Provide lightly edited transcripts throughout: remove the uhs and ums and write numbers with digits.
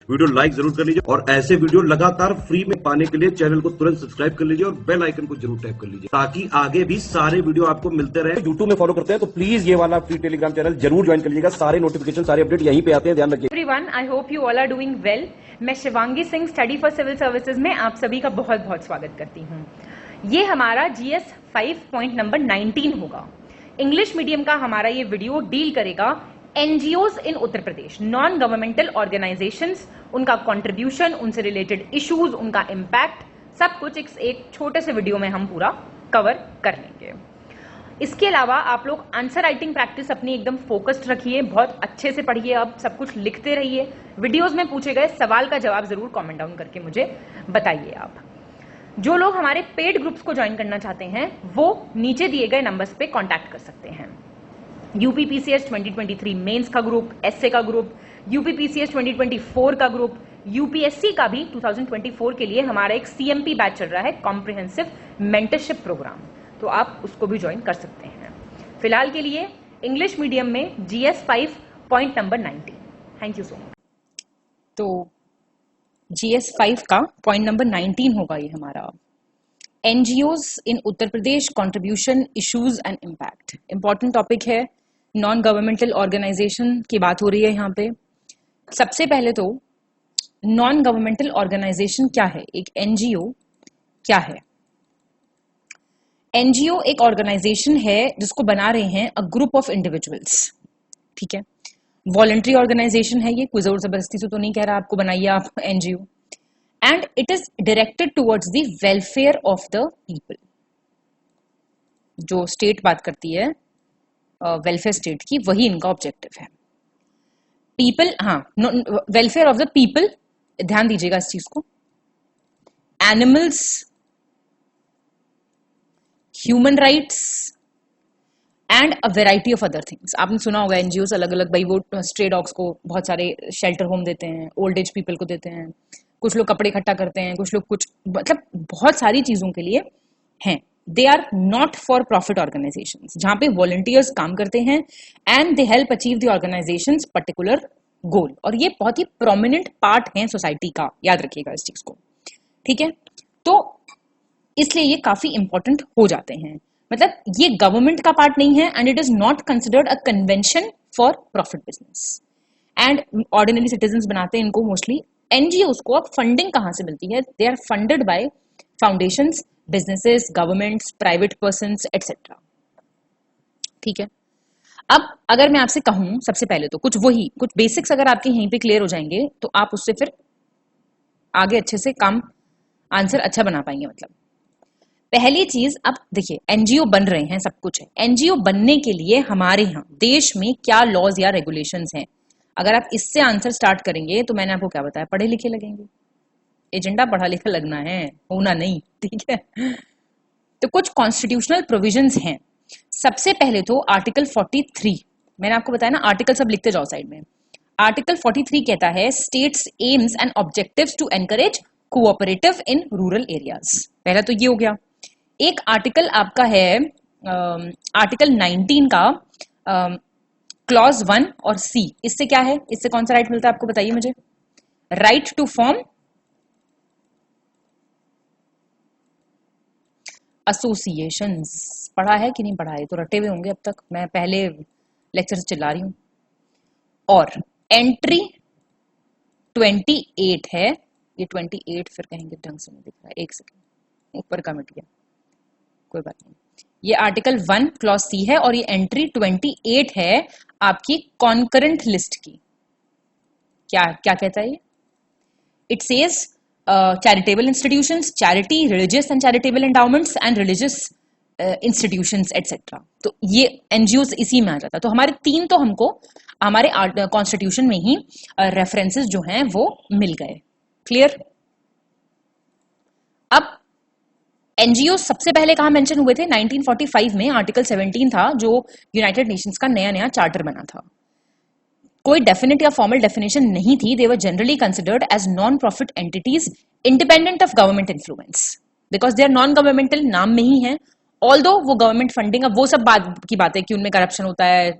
Video like जरूर कर लीजिए और ऐसे वीडियो लगातार फ्री में पाने के लिए चैनल को तुरंत सब्सक्राइब कर लीजिए और बेल आइकन को जरूर टैप कर लीजिए ताकि आगे भी सारे वीडियो आपको मिलते रहे। यूट्यूब में फॉलो करते हैं तो प्लीज ये वाला फ्री टेलीग्राम चैनल जरूर ज्वाइन कर लीजिएगा। सारे नोटिफिकेशन सारे अपडेट यहीं पे आते हैं, ध्यान रखिए। Everyone, I hope you all are doing well. मैं Shivangi Singh study for civil services में आप सभी का बहुत बहुत स्वागत करती हूँ। ये हमारा GS 5 पॉइंट नंबर 19 होगा। इंग्लिश मीडियम का हमारा ये वीडियो डील करेगा NGOs इन Uttar Pradesh, non governmental organisations, उनका कंट्रीब्यूशन, उनसे रिलेटेड इश्यूज, उनका इम्पैक्ट, सब कुछ एक छोटे से वीडियो में हम पूरा कवर कर लेंगे। इसके अलावा आप लोग आंसर राइटिंग प्रैक्टिस अपनी एकदम फोकस्ड रखिए, बहुत अच्छे से पढ़िए, अब सब कुछ लिखते रहिए। वीडियोस में पूछे गए सवाल का जवाब जरूर कमेंट डाउन करके मुझे बताइए। आप जो लोग हमारे पेड ग्रुप्स को ज्वाइन करना चाहते हैं वो नीचे दिए गए नंबर्स पे कांटेक्ट कर सकते हैं। UPPCS 2023 मेंस का ग्रुप, एसए का ग्रुप, UPPCS 2024 का ग्रुप, UPSC का भी 2024 के लिए हमारा एक CMP बैच चल रहा है, कॉम्प्रिहेंसिव मेंटरशिप प्रोग्राम, तो आप उसको भी ज्वाइन कर सकते हैं। फिलहाल के लिए इंग्लिश मीडियम में GS 5 point number 19। Thank you so much. तो GS 5 का पॉइंट नंबर 19 होगा ये हमारा, NGOs in Uttar Pradesh, contribution, issues and impact. Important topic है, नॉन गवर्नमेंटल ऑर्गेनाइजेशन की बात हो रही है यहाँ पे। सबसे पहले तो नॉन गवर्नमेंटल ऑर्गेनाइजेशन क्या है, एक NGO क्या है। NGO एक ऑर्गेनाइजेशन है जिसको बना रहे हैं अ ग्रुप ऑफ इंडिविजुअल्स, ठीक है। वॉलंटरी ऑर्गेनाइजेशन है ये, कोई जोर जबरदस्ती से तो नहीं कह रहा आपको बनाइए आप NGO, and it is directed towards the welfare of the people. जो स्टेट बात करती है वेलफेयर स्टेट की, वही इनका ऑब्जेक्टिव है। पीपल, हाँ, वेलफेयर ऑफ द पीपल, ध्यान दीजिएगा इस चीज को। Animals, human rights and a variety of other things. आपने सुना होगा NGOs अलग अलग, भाई वो स्ट्रे डॉग्स को बहुत सारे शेल्टर होम देते हैं, ओल्ड एज पीपल को देते हैं, कुछ लोग कपड़े इकट्ठा करते हैं, कुछ लोग कुछ, मतलब बहुत सारी चीजों के लिए हैं। They are not for profit organisations, जहां पे वॉलंटियर्स काम करते हैं and they help achieve the organisations particular goal, और ये बहुत ही प्रोमिनेंट पार्ट है सोसाइटी का, याद रखिएगा इस चीज को, ठीक है। तो इसलिए ये काफी इंपॉर्टेंट हो जाते हैं, मतलब ये गवर्नमेंट का पार्ट नहीं है and it is not considered a convention for profit business, and ordinary citizens बनाते हैं इनको मोस्टली। NGOs को अब फंडिंग कहां से मिलती है, they are funded by foundations, businesses, governments, private persons etcetera, ठीक है। अब अगर मैं आपसे कहूं सबसे पहले तो कुछ बेसिक्स अगर आपके यहीं पे क्लियर हो जाएंगे तो आप उससे फिर आगे अच्छे से काम आंसर अच्छा बना पाएंगे। मतलब पहली चीज, अब देखिए NGO बन रहे हैं, सब कुछ है। NGO बनने के लिए हमारे यहाँ देश में क्या लॉज या रेगुलेशंस हैं, अगर आप इससे आंसर स्टार्ट करेंगे तो मैंने आपको क्या बताया, पढ़े लिखे लगेंगे। एजेंडा पढ़ा लिखा लगना है, होना नहीं, ठीक है। तो कुछ कॉन्स्टिट्यूशनल प्रोविजंस हैं। सबसे पहले तो आर्टिकल 43, मैंने आपको बताया ना, आर्टिकल सब लिखते जाओ साइड में। आर्टिकल 43 कहता है states aims and objectives to encourage cooperative in rural areas. पहला तो ये हो गया। एक आर्टिकल आपका है आर्टिकल 19 का क्लॉज 1 और C, इससे क्या है, इससे कौन सा राइट मिलता है आपको बताइए मुझे। Right to form associations. पढ़ा है कि नहीं पढ़ा है, तो रटे हुए होंगे अब तक, मैं पहले लेक्चर से चिल्ला रही हूं। और एंट्री 28 है, ये 28 फिर कहेंगे ढंग से नहीं दिख रहा है, एक सेकेंड, ऊपर का मिट गया, कोई बात नहीं। ये आर्टिकल 1 क्लॉज C है और ये एंट्री 28 है आपकी कॉन्करेंट लिस्ट की। क्या क्या कहता है ये, it says charitable institutions, charity, religious and charitable endowments and religious institutions etcetera. तो ये NGOs इसी में आ जाता है। तो हमारे तीन तो हमको हमारे कॉन्स्टिट्यूशन में ही रेफरेंसेस जो हैं वो मिल गए। क्लियर। अब NGOs सबसे पहले कहां मेंशन हुए थे, 1945 में आर्टिकल 17 था जो यूनाइटेड नेशंस का नया चार्टर बना था। कोई डेफिनेट या फॉर्मल डेफिनेशन नहीं थी। They were generally considered as non profit entities independent of government influence, because they are non governmental, नाम में ही है, ऑल्दो वो गवर्नमेंट फंडिंग, अब वो सब बात की बात है कि उनमें करप्शन होता है,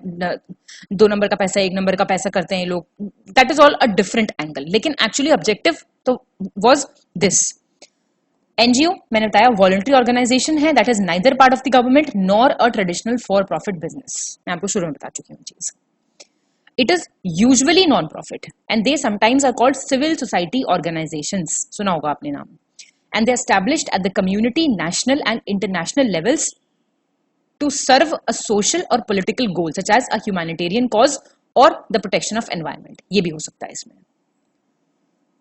2 नंबर का पैसा 1 नंबर का पैसा करते हैं लोग, that is all a different angle. लेकिन एक्चुअली ऑब्जेक्टिव तो वाज दिस। एनजीओ मैंने बताया वॉलंटरी ऑर्गेनाइजेशन है, that is neither part of the government nor a traditional for profit business. मैं आपको शुरू में बता चुकी हूँ चीज। It is usually non profit and they sometimes are called civil society organisations, सुना होगा आपने नाम। And they established at the community, national and international levels to serve a social और political goal such as a humanitarian cause और the protection of environment. ये भी हो सकता है इसमें।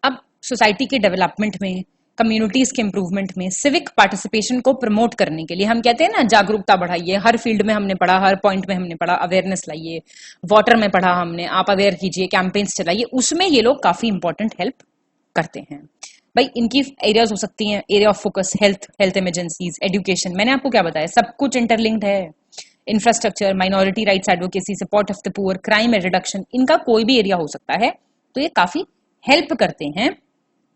अब सोसाइटी के डेवलपमेंट में, कम्युनिटीज के इंप्रूवमेंट में सिविक पार्टिसिपेशन को प्रमोट करने के लिए, हम कहते हैं ना जागरूकता बढ़ाइए, हर फील्ड में हमने पढ़ा, हर पॉइंट में हमने पढ़ा, अवेयरनेस लाइए, वाटर में पढ़ा हमने, आप अवेयर कीजिए, कैंपेन्स चलाइए, उसमें ये लोग काफी इंपॉर्टेंट हेल्प करते हैं। भाई इनकी एरियाज हो सकती हैं, area of focus health, health emergencies, education, मैंने आपको क्या बताया, सब कुछ इंटरलिंक्ड है। Infrastructure, minority rights advocacy, support of the poor, crime reduction, इनका कोई भी एरिया हो सकता है। तो ये काफी हेल्प करते हैं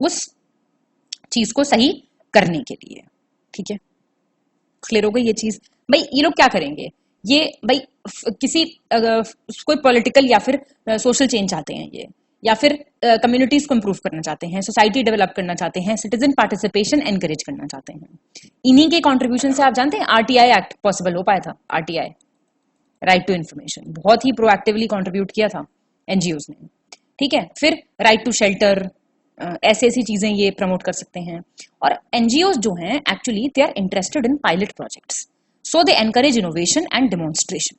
उस चीज को सही करने के लिए। ठीक है, क्लियर हो गई ये चीज। भाई ये लोग क्या करेंगे, ये भाई किसी कोई पॉलिटिकल या फिर सोशल चेंज चाहते हैं ये, या फिर कम्युनिटीज को इंप्रूव करना चाहते हैं, सोसाइटी डेवलप करना चाहते हैं, सिटीजन पार्टिसिपेशन एनकरेज करना चाहते हैं। इन्हीं के कंट्रीब्यूशन से आप जानते हैं आरटीआई एक्ट पॉसिबल हो पाया था। आरटीआई, राइट टू इन्फॉर्मेशन, बहुत ही प्रोएक्टिवली कंट्रीब्यूट किया था एनजीओज ने। ठीक है, फिर राइट टू शेल्टर, ऐसी ऐसी चीजें ये प्रमोट कर सकते हैं। और एनजीओज जो हैं actually they are interested in pilot projects, so they encourage innovation and demonstration.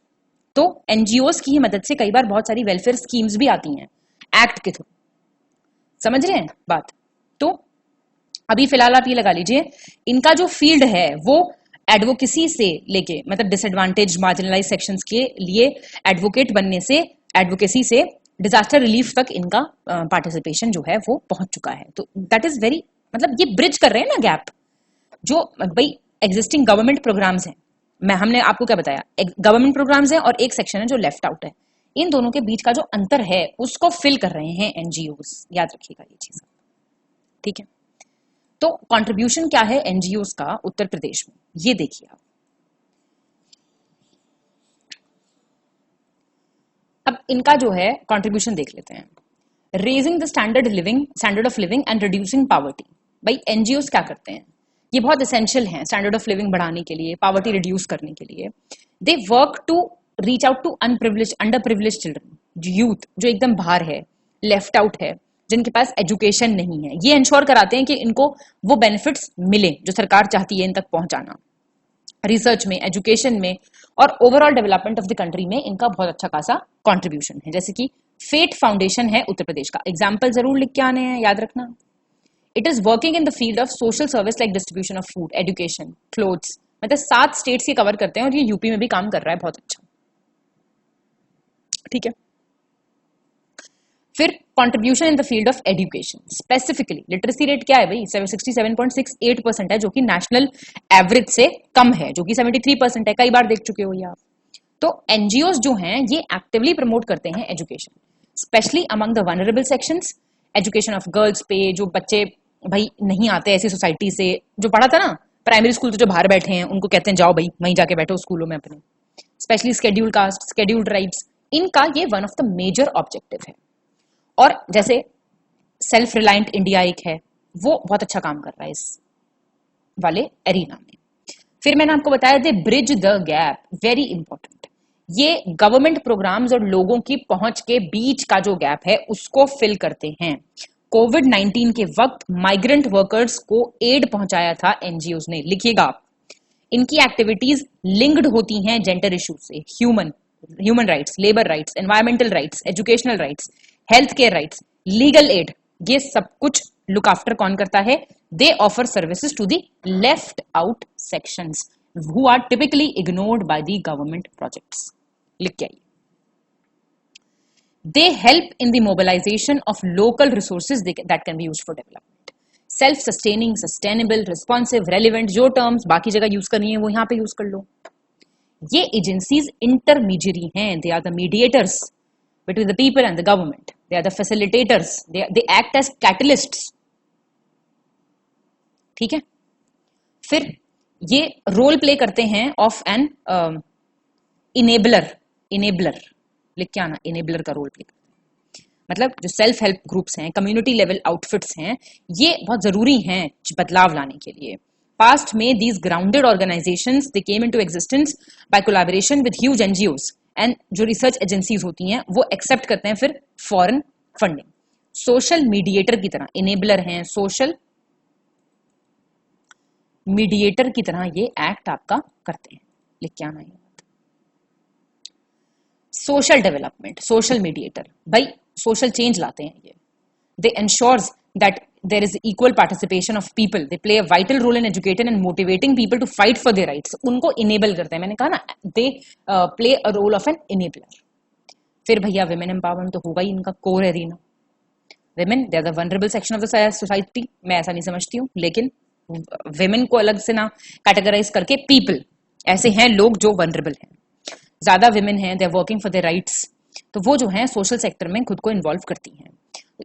तो एनजीओज की ही मदद से कई बार बहुत सारी वेलफेयर स्कीम्स भी आती हैं एक्ट के थ्रू, समझ रहे हैं बात। तो अभी फिलहाल आप ये लगा लीजिए, इनका जो फील्ड है वो एडवोकेसी से लेके, मतलब डिसएडवांटेज मार्जिनलाइज सेक्शंस के लिए एडवोकेट बनने से, एडवोकेसी से डिजास्टर रिलीफ तक इनका पार्टिसिपेशन जो है वो पहुंच चुका है। तो दैट इज वेरी, मतलब ये ब्रिज कर रहे हैं ना गैप, जो भाई एग्जिस्टिंग गवर्नमेंट प्रोग्राम्स हैं। हमने आपको क्या बताया, गवर्नमेंट प्रोग्राम्स हैं और एक सेक्शन है जो लेफ्ट आउट है, इन दोनों के बीच का जो अंतर है उसको फिल कर रहे हैं एनजीओज, याद रखिएगा ये चीज। ठीक है, तो कंट्रीब्यूशन क्या है एनजीओज का उत्तर प्रदेश में, ये देखिए आप। अब इनका जो है कंट्रीब्यूशन देख लेते हैं। Raising the standard of living and reducing poverty. भाई एनजीओज क्या करते हैं, ये बहुत एसेंशियल हैं स्टैंडर्ड ऑफ लिविंग बढ़ाने के लिए, पावर्टी रिड्यूस करने के लिए। They work to reach out to unprivileged, underprivileged children, youth जो एकदम बाहर है, लेफ्ट आउट है, जिनके पास एजुकेशन नहीं है। ये इंश्योर कराते हैं कि इनको वो बेनिफिट्स मिले जो सरकार चाहती है इन तक पहुंचाना। रिसर्च में, एजुकेशन में और overall development of the country में इनका बहुत अच्छा खासा कंट्रीब्यूशन है। जैसे कि फेट फाउंडेशन है उत्तर प्रदेश का, एग्जाम्पल जरूर लिख के आने हैं, याद रखना। It is working in the field of social service like distribution of food, education, clothes, मतलब 7 स्टेट्स के कवर करते हैं और ये यूपी में भी काम कर रहा है बहुत अच्छा। ठीक है, फिर contribution in the field of education, specifically literacy rate क्या है भाई, 67.68% है, जो कि नेशनल एवरेज से कम है, जो कि 73% है, कई बार देख चुके हो ये आप। तो एनजीओज जो हैं ये एक्टिवली प्रमोट करते हैं education, specially among the vulnerable sections, education of girls पे, जो बच्चे भाई नहीं आते ऐसी सोसाइटी से, जो पढ़ा था ना प्राइमरी स्कूल, तो जो बाहर बैठे हैं उनको कहते हैं जाओ भाई वहीं जाके बैठो स्कूलों में अपने, specially scheduled caste, scheduled tribes, इनका ये one of the major objective है। और जैसे सेल्फ रिलायंट इंडिया एक है, वो बहुत अच्छा काम कर रहा है इस वाले एरिना में। फिर मैंने आपको बताया they bridge the gap, very important, ये गवर्नमेंट प्रोग्राम्स और लोगों की पहुंच के बीच का जो गैप है उसको फिल करते हैं। कोविड-19 के वक्त माइग्रेंट वर्कर्स को एड पहुंचाया था एनजीओज ने, लिखिएगा आप। इनकी एक्टिविटीज लिंक्ड होती हैं जेंडर इश्यूज से, human rights, labour rights, environmental rights, educational rights, health care rights, legal aid, ये सब कुछ लुक आफ्टर कौन करता है, they offer services to the left out sections who are typically ignored by the government projects. लिख के आइए, they help in the mobilisation of local resources that can be used for development, self sustaining, sustainable, responsive, relevant, जो terms बाकी जगह use करनी है वो यहां पे यूज कर लो। ये एजेंसीज इंटरमीडियरी हैं, they are the mediators between the people and the government. They are the facilitators. They act as catalysts. ठीक है, फिर ये रोल प्ले करते हैं ऑफ एन इनेबलर, इनेबलर लिख के आना, इनेबलर का रोल प्ले करते हैं। मतलब जो सेल्फ हेल्प ग्रुप्स हैं, कम्युनिटी लेवल आउटफिट्स हैं, ये बहुत जरूरी हैं बदलाव लाने के लिए। पास्ट में these grounded organisations they came into existence by collaboration with huge NGOs, and जो रिसर्च एजेंसीज होती हैं वो एक्सेप्ट करते हैं फिर फॉरेन फंडिंग। सोशल मीडिएटर की तरह इनेबलर हैं, सोशल मीडिएटर की तरह ये एक्ट आपका करते हैं, लिख के आना है। सोशल डेवलपमेंट, सोशल मीडिएटर भाई सोशल चेंज लाते हैं ये। They ensures that there is equal participation of people, they play a vital role in educating and motivating people to fight for their rights. उनको इनेबल करते हैं, मैंने कहा ना, they play a role of an enabler. फिर भैया women empowerment तो होगा ही इनका core arena. Women they are the vulnerable section of the society, मैं ऐसा नहीं समझती हूँ, लेकिन विमेन को अलग से ना कैटेगराइज करके पीपल, ऐसे हैं लोग जो वनरेबल हैं, ज्यादा विमेन हैं, they are working for their rights, तो वो जो हैं सोशल सेक्टर में खुद को इन्वॉल्व करती हैं।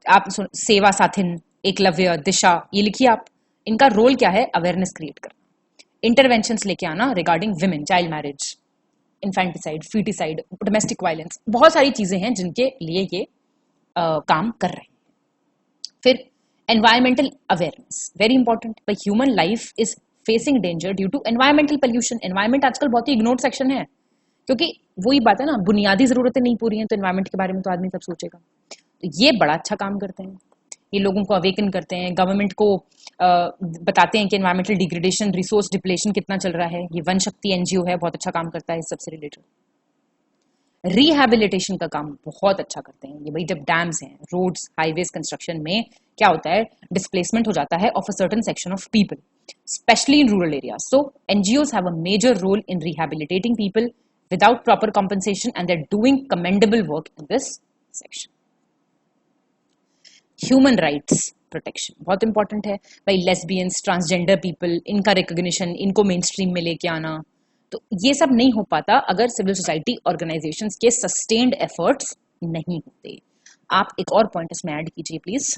आप सेवा साथिन, एकलव्य, दिशा, ये लिखिए आप, इनका रोल क्या है? अवेयरनेस क्रिएट करना, इंटरवेंशंस लेके आना regarding women, child marriage, infanticide, foeticide, domestic violence, बहुत सारी चीजें हैं जिनके लिए ये काम कर रहे हैं। फिर एनवायरमेंटल अवेयरनेस, वेरी इंपॉर्टेंट। भाई human life is facing danger due to environmental pollution. Environment आजकल बहुत ही इग्नोर्ड सेक्शन है, क्योंकि वही बात है ना, बुनियादी जरूरतें नहीं पूरी हैं तो एनवायरमेंट के बारे में तो आदमी कब सोचेगा। तो ये बड़ा अच्छा काम करते हैं, ये लोगों को अवेकन करते हैं, गवर्नमेंट को बताते हैं कि एनवायरमेंटल डिग्रेडेशन, रिसोर्स डिप्लेशन कितना चल रहा है। ये वन शक्ति एनजीओ है, बहुत अच्छा काम करता है इस सबसे रिलेटेड। रिहैबिलिटेशन का काम बहुत अच्छा करते हैं ये भाई। जब डैम्स हैं, रोड्स, हाईवेज कंस्ट्रक्शन में क्या होता है, डिस्प्लेसमेंट हो जाता है of a certain section of people, specially in rural areas. So NGOs have a major role in rehabilitating people without proper compensation, and they're doing commendable work in this section. Human rights protection बहुत important है भाई। Lesbians, transgender people, इनका recognition, इनको main stream में लेके आना, तो ये सब नहीं हो पाता अगर सिविल सोसाइटी ऑर्गेनाइजेशंस के सस्टेन्ड एफर्ट्स नहीं होते। आप एक और पॉइंट इसमें ऐड कीजिए please,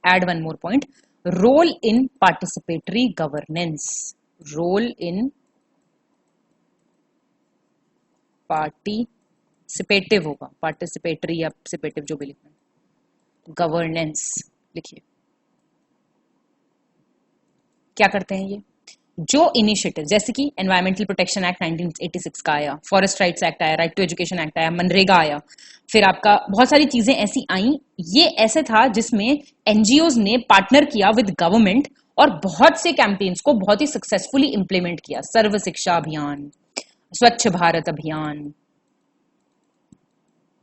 add one more point, role in participatory governance, role in participative होगा, पार्टिसिपेटरी या पार्टिसिपेटिव जो भी लिखना, गवर्नेंस लिखिए। क्या करते हैं ये, जो इनिशिएटिव, जैसे कि एनवायरमेंटल प्रोटेक्शन एक्ट 1986 का आया, फॉरेस्ट राइट्स एक्ट आया, राइट टू एजुकेशन एक्ट आया, मनरेगा आया, फिर आपका बहुत सारी चीजें ऐसी आई। ये ऐसे था जिसमें एनजीओज ने पार्टनर किया विद गवर्नमेंट और बहुत से कैंपेन्स को बहुत ही सक्सेसफुली इंप्लीमेंट किया। सर्व शिक्षा अभियान, स्वच्छ भारत अभियान,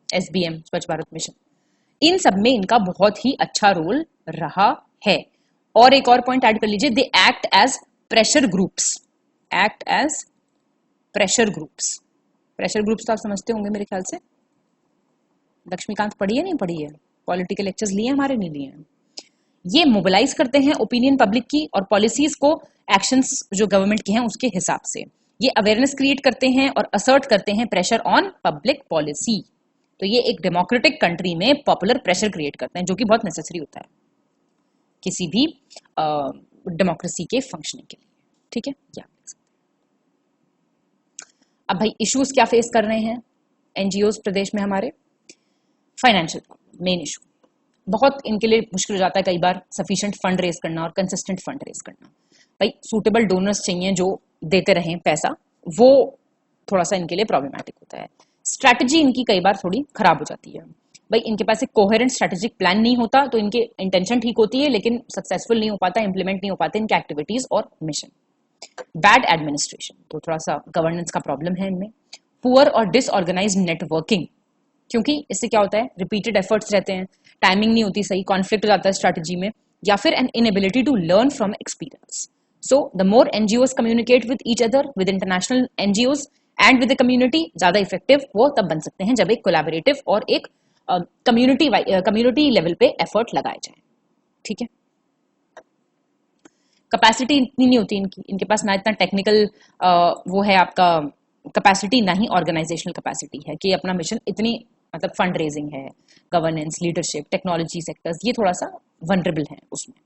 एसबीएम, स्वच्छ भारत मिशन, इन सब में इनका बहुत ही अच्छा रोल रहा है। और एक और पॉइंट ऐड कर लीजिए, they act as pressure groups, act as pressure groups. Pressure groups तो आप समझते होंगे मेरे ख्याल से, लक्ष्मीकांत पढ़ी है नहीं पढ़ी है, पॉलिटिकल लेक्चर्स लिए हमारे, नहीं लिए हैं। ये मोबिलाइज करते हैं ओपिनियन पब्लिक की और पॉलिसीज को, एक्शंस जो गवर्नमेंट की हैं उसके हिसाब से। ये अवेयरनेस क्रिएट करते हैं और असर्ट करते हैं प्रेशर ऑन पब्लिक पॉलिसी। तो ये एक डेमोक्रेटिक कंट्री में पॉपुलर प्रेशर क्रिएट करते हैं, जो कि बहुत नेसेसरी होता है किसी भी डेमोक्रेसी के फंक्शनिंग के लिए। ठीक है, क्या अब भाई इश्यूज क्या फेस कर रहे हैं एनजीओज प्रदेश में हमारे? फाइनेंशियल मेन इशू, बहुत इनके लिए मुश्किल हो जाता है कई बार सफिशिएंट फंड रेज करना और कंसिस्टेंट फंड रेज करना। भाई सूटेबल डोनर्स चाहिए जो देते रहें पैसा, वो थोड़ा सा इनके लिए प्रॉब्लमैटिक होता है। स्ट्रैटेजी इनकी कई बार थोड़ी खराब हो जाती है। भाई इनके पास एक कोहेरेंट स्ट्रेटेजिक प्लान नहीं होता, तो इनके इंटेंशन ठीक होती है लेकिन सक्सेसफुल नहीं हो पाता, इंप्लीमेंट नहीं हो पाते इनके एक्टिविटीज और मिशन। बैड एडमिनिस्ट्रेशन, तो थोड़ा सा गवर्नेंस का प्रॉब्लम है इनमें। पुअर और डिसऑर्गेनाइज्ड नेटवर्किंग, क्योंकि इससे क्या होता है, रिपीटेड एफर्ट्स रहते हैं, टाइमिंग नहीं होती सही, कॉन्फ्लिक्ट हो जाता है स्ट्रैटेजी में, या फिर an inability to learn from experience. So the more NGOs communicate with each other, with international NGOs and with the community, ज्यादा इफेक्टिव वो तब बन सकते हैं जब एक कोलैबोरेटिव और एक कम्युनिटी लेवल पे एफर्ट लगाए जाए। ठीक है, कैपेसिटी इतनी नहीं होती इनके पास, ना इतना टेक्निकल वो है आपका कैपेसिटी, ना ही ऑर्गेनाइजेशनल कैपेसिटी है कि अपना मिशन इतनी, मतलब फंड रेजिंग है, गवर्नेंस, लीडरशिप, टेक्नोलॉजी सेक्टर्स, ये थोड़ा सा वनरेबल है उसमें।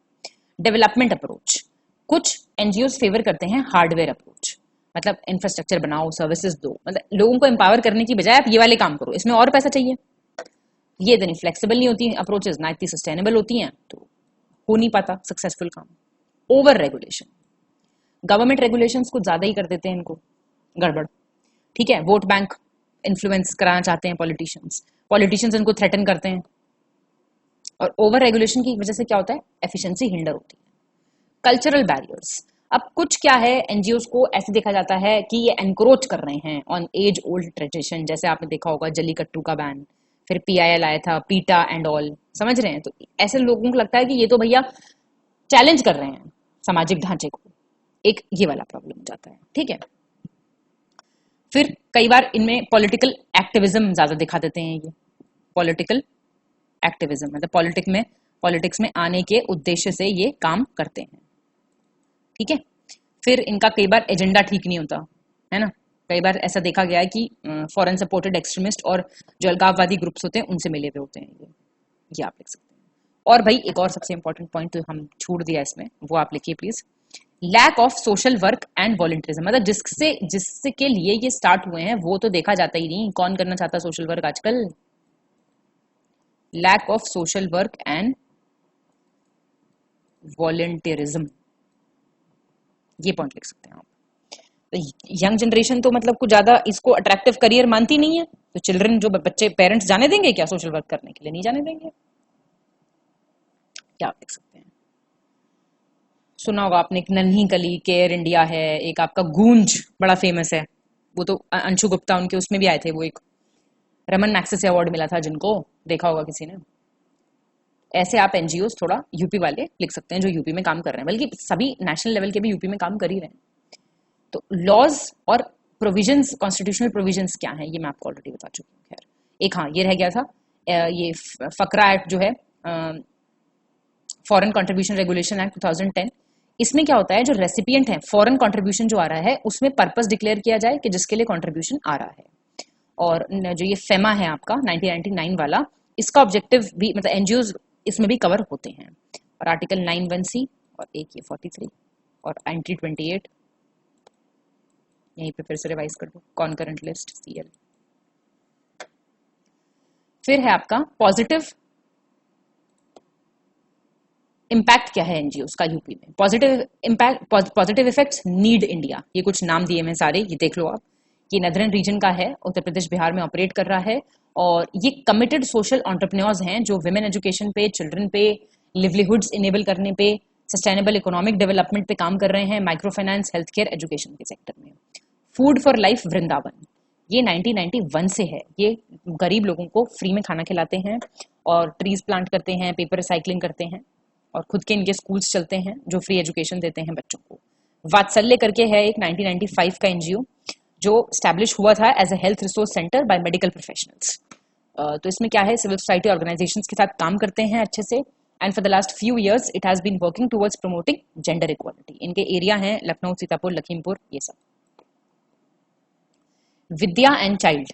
डेवलपमेंट अप्रोच, कुछ एनजीओ फेवर करते हैं हार्डवेयर अप्रोच, मतलब इंफ्रास्ट्रक्चर बनाओ, सर्विसेज दो, मतलब लोगों को एम्पावर करने की बजाय आप ये वाले काम करो, इसमें और पैसा चाहिए। ये इतनी फ्लेक्सिबल नहीं होती अप्रोचेस, ना इतनी सस्टेनेबल होती हैं, तो हो नहीं पाता सक्सेसफुल काम। ओवर रेगुलेशन, गवर्नमेंट रेगुलेशंस कुछ ज्यादा ही कर देते हैं इनको, गड़बड़। ठीक है, वोट बैंक इन्फ्लुएंस कराना चाहते हैं पॉलिटिशियंस इनको थ्रेटन करते हैं, और ओवर रेगुलेशन की वजह से क्या होता है, एफिशिएंसी हिंडर होती है। कल्चरल बैरियर्स, अब कुछ क्या है, एनजीओस को ऐसे देखा जाता है कि ये एनक्रोच कर रहे हैं ऑन एज ओल्ड ट्रेडिशन, जैसे आपने देखा होगा जल्लीकट्टू का बैन, फिर पीआईएल आया था, पीटा एंड ऑल, समझ रहे हैं। तो ऐसे लोगों को लगता है कि ये तो भैया चैलेंज कर रहे हैं सामाजिक ढांचे को, एक ये वाला प्रॉब्लम हो जाता है। ठीक है, फिर कई बार इनमें पॉलिटिकल एक्टिविज्म ज्यादा दिखा देते हैं। ये पॉलिटिकल एक्टिविज्म मतलब पॉलिटिक्स में आने के उद्देश्य से ये काम करते हैं। ठीक है, फिर इनका कई बार एजेंडा ठीक नहीं होता है ना, कई बार ऐसा देखा गया है कि फॉरेन सपोर्टेड एक्सट्रीमिस्ट और जो अलगाववादी ग्रुप्स होते हैं उनसे मिले हुए होते हैं ये आप लिख सकते हैं। और भाई एक और सबसे इंपॉर्टेंट पॉइंट तो हम छोड़ दिया इसमें, वो आप लिखिए please, lack of social work and volunteerism, मतलब जिसके लिए ये स्टार्ट हुए हैं वो तो देखा जाता ही नहीं, कौन करना चाहता सोशल वर्क आजकल। Lack of social work and volunteerism, ये पॉइंट लिख सकते हैं आप। तो यंग जनरेशन तो मतलब कुछ ज्यादा इसको अट्रैक्टिव करियर मानती नहीं है, तो चिल्ड्रन जो बच्चे पेरेंट्स जाने देंगे क्या सोशल वर्क करने के लिए, नहीं जाने देंगे, क्या आप लिख सकते हैं। सुना होगा आपने, एक नन्ही कली, केयर इंडिया है, एक आपका गूंज बड़ा फेमस है, वो तो अंशु गुप्ता उनके उसमें भी आए थे, वो एक रमन मैग्सेसे अवार्ड मिला था जिनको, देखा होगा किसी ने। ऐसे आप एनजीओस थोड़ा यूपी वाले लिख सकते हैं जो यूपी में काम कर रहे हैं, बल्कि सभी नेशनल लेवल के भी यूपी में काम कर ही रहे हैं। तो लॉज और प्रोविजंस, कॉन्स्टिट्यूशनल प्रोविजंस क्या हैं, ये मैं आपको ऑलरेडी बता चुकी हूँ। खैर एक हाँ ये रह गया था, ये फकरा एक्ट जो है, फॉरेन कंट्रीब्यूशन रेगुलेशन एक्ट 2010, इसमें क्या होता है, जो रेसिपिएंट है फॉरेन कंट्रीब्यूशन जो आ रहा है उसमें पर्पस डिक्लेयर किया जाए कि जिसके लिए कंट्रीब्यूशन आ रहा है। और जो ये फेमा है आपका 1999 वाला, इसका ऑब्जेक्टिव भी मतलब एनजीओज इसमें भी कवर होते हैं। और आर्टिकल 91C और एक ये 43 और एंट्री 28, यहीं पे फिर से रिवाइज कर दो, कॉन्करेंट लिस्ट CL। फिर है आपका पॉजिटिव इम्पैक्ट, क्या है एनजीओस का यूपी में, positive impact, positive effects, need India, ये कुछ नाम दिए हैं सारे, ये देख लो आप। ये नदरन रीजन का है, उत्तर प्रदेश बिहार में ऑपरेट कर रहा है, और ये कमिटेड सोशल एंटरप्रेन्योर्स हैं जो विमेन एजुकेशन पे, चिल्ड्रन पे, लिवलीहुड्स इनेबल करने पे, सस्टेनेबल इकोनॉमिक डेवलपमेंट पे काम कर रहे हैं, micro finance, health care, education के सेक्टर में। फूड फॉर लाइफ वृंदावन, ये 1991 से है, ये गरीब लोगों को फ्री में खाना खिलाते हैं और ट्रीज प्लांट करते हैं, पेपर रिसाइकलिंग करते हैं, और खुद के इनके स्कूल्स चलते हैं जो फ्री एजुकेशन देते हैं बच्चों को। वात्सल्य करके है एक 1995 का एनजीओ जो स्टैब्लिश हुआ था as a health resource centre by medical professionals. तो इसमें क्या है, सिविल सोसाइटी ऑर्गेनाइजेशंस के साथ काम करते हैं अच्छे से, and for the last few years it has been working towards promoting gender equality. इनके एरिया हैं लखनऊ, सीतापुर, लखीमपुर, ये सब। विद्या एंड चाइल्ड,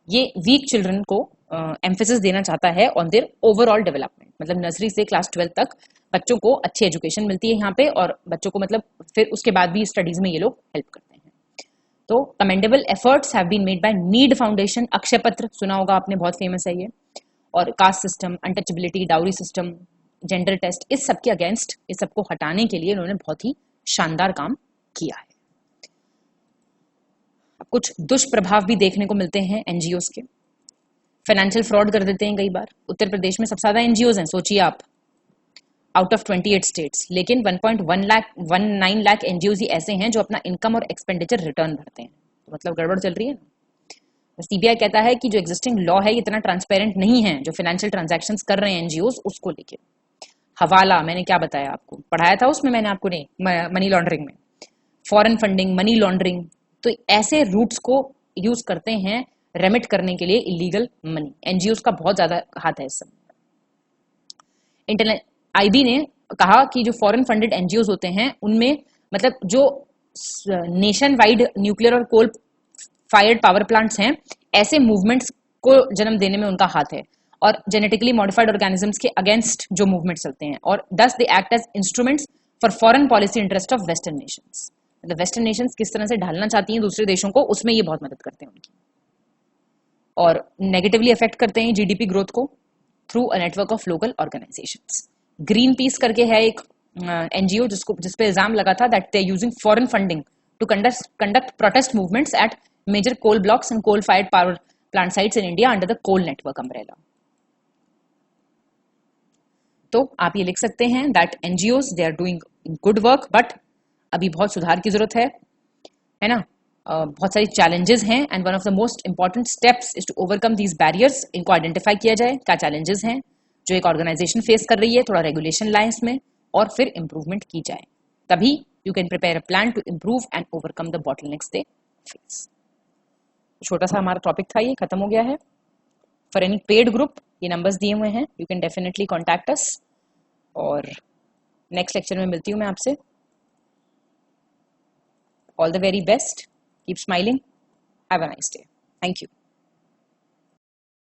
ये वीक चिल्ड्रन को एम्फेसिस देना चाहता है ऑन देयर ओवरऑल डेवलपमेंट, मतलब नर्सरी से क्लास 12 तक बच्चों को अच्छी एजुकेशन मिलती है यहाँ पे, और बच्चों को मतलब फिर उसके बाद भी स्टडीज में ये लोग हेल्प करते हैं। तो commendable efforts have been made by Need Foundation, Akshay Patra सुना होगा आपने, बहुत फेमस है ये, और caste system, untouchability, dowry system, gender test, इस सब के अगेंस्ट, इस सबको हटाने के लिए इन्होंने बहुत ही शानदार काम किया है। कुछ दुष्प्रभाव भी देखने को मिलते हैं एनजीओस के, फाइनेंशियल फ्रॉड कर देते हैं कई बार। उत्तर प्रदेश में सबसे ज्यादा एनजीओस हैं, सोचिए आप, आउट ऑफ 28 स्टेट्स, लेकिन 1.19 लाख एनजीओस ही ऐसे हैं जो अपना इनकम और एक्सपेंडिचर रिटर्न भरते हैं, तो मतलब गड़बड़ चल रही है ना। सीबीआई कहता है कि जो एग्जिस्टिंग लॉ है ये इतना ट्रांसपेरेंट नहीं है, जो फाइनेंशियल ट्रांजैक्शंस कर रहे हैं एनजीओस उसको लेके। हवाला मैंने क्या बताया आपको, पढ़ाया था उसमें मैंने आपको, नहीं, मनी लॉन्ड्रिंग में, फॉरेन फंडिंग, मनी लॉन्ड्रिंग, तो ऐसे रूट्स को यूज करते हैं रेमिट करने के लिए इलीगल मनी। एनजीओस का बहुत ज्यादा हाथ है इस सब। आईबी ने कहा कि जो फॉरेन फंडेड एनजीओस होते हैं उनमें मतलब जो नेशन वाइड न्यूक्लियर और कोल फायर्ड पावर प्लांट्स हैं, ऐसे मूवमेंट्स को जन्म देने में उनका हाथ है, और जेनेटिकली मॉडिफाइड ऑर्गेनिजम्स के अगेंस्ट जो मूवमेंट चलते हैं, और thus they act as instruments for foreign policy interest of western nations. मतलब वेस्टर्न नेशंस किस तरह से ढालना चाहती हैं दूसरे देशों को, उसमें ये बहुत मदद करते हैं उनकी। और नेगेटिवली अफेक्ट करते हैं जीडीपी ग्रोथ को through a network of local organisations. Greenpeace करके है एक एनजीओ जिसपे इल्जाम लगा था that they are using foreign funding to conduct protest movements at major coal blocks and coal fired power plant sites in India under the coal network umbrella. तो आप ये लिख सकते हैं that NGOs they are doing good work, but अभी बहुत सुधार की जरूरत है ना। बहुत सारी चैलेंजेस हैं and one of the most important steps is to overcome these barriers. इनको आइडेंटिफाई किया जाए क्या चैलेंजेस हैं जो एक ऑर्गेनाइजेशन फेस कर रही है, थोड़ा रेगुलेशन लाए इसमें और फिर इंप्रूवमेंट की जाए, तभी you can prepare a plan to improve and overcome the bottlenecks they face. छोटा सा हमारा टॉपिक था, ये खत्म हो गया है। फॉर एनी पेड ग्रुप ये नंबर्स दिए हुए हैं, you can definitely contact us. और नेक्स्ट लेक्चर में मिलती हूँ मैं आपसे। All the very best, keep smiling, have a nice day, thank you.